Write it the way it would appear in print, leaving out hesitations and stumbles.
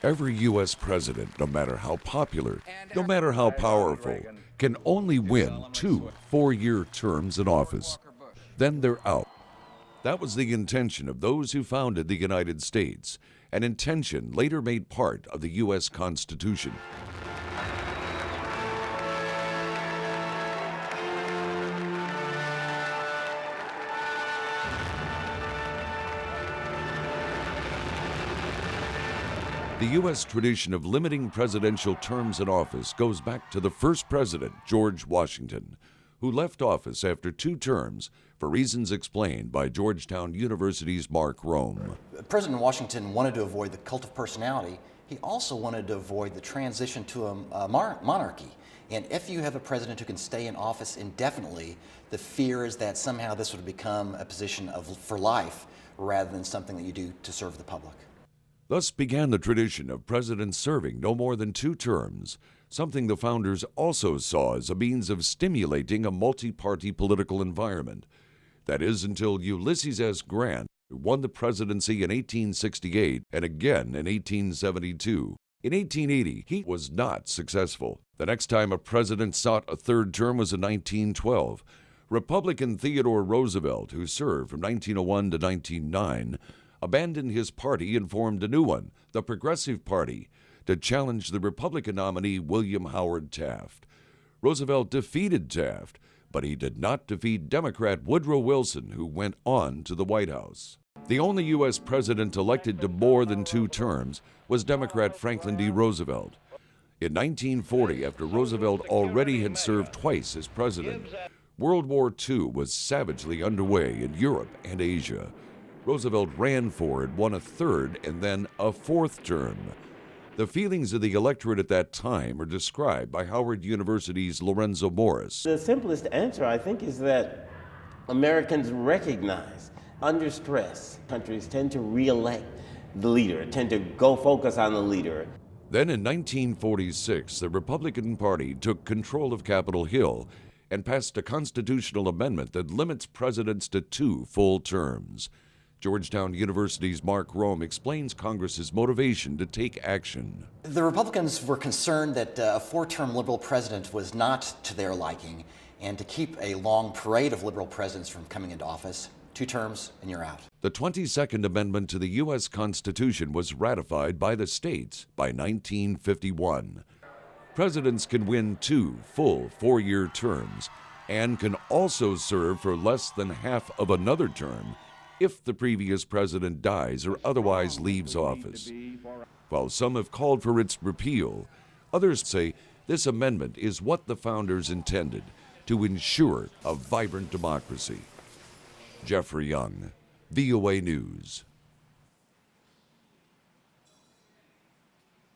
Every U.S. president, no matter how popular, no matter how powerful, can only win 2 four-year terms in office. Then they're out. That was the intention of those who founded the United States, an intention later made part of the U.S. Constitution. The U.S. tradition of limiting presidential terms in office goes back to the first president, George Washington, who left office after 2 terms for reasons explained by Georgetown University's Mark Rome. President Washington wanted to avoid the cult of personality. He also wanted to avoid the transition to a monarchy. And if you have a president who can stay in office indefinitely, the fear is that somehow this would become a position for life rather than something that you do to serve the public. Thus began the tradition of presidents serving no more than 2 terms, something the founders also saw as a means of stimulating a multi-party political environment. That is, until Ulysses S. Grant, who won the presidency in 1868 and again in 1872. In 1880, he was not successful. The next time a president sought a 3rd term was in 1912. Republican Theodore Roosevelt, who served from 1901 to 1909, abandoned his party and formed a new one, the Progressive Party, to challenge the Republican nominee William Howard Taft. Roosevelt defeated Taft, but he did not defeat Democrat Woodrow Wilson, who went on to the White House. The only U.S. president elected to more than 2 terms was Democrat Franklin D. Roosevelt. In 1940, after Roosevelt already had served twice as president, World War II was savagely underway in Europe and Asia. Roosevelt ran for and won a 3rd and then a 4th term. The feelings of the electorate at that time are described by Howard University's Lorenzo Morris. The simplest answer, I think, is that Americans recognize under stress, countries tend to re-elect the leader, tend to go focus on the leader. Then in 1946, the Republican Party took control of Capitol Hill and passed a constitutional amendment that limits presidents to 2 full terms. Georgetown University's Mark Rome explains Congress's motivation to take action. The Republicans were concerned that a 4-term liberal president was not to their liking, and to keep a long parade of liberal presidents from coming into office, 2 terms and you're out. The 22nd Amendment to the U.S. Constitution was ratified by the states by 1951. Presidents can win 2 full 4-year terms and can also serve for less than half of another term if the previous president dies or otherwise leaves office. While some have called for its repeal, others say this amendment is what the founders intended to ensure a vibrant democracy. Jeffrey Young, VOA News.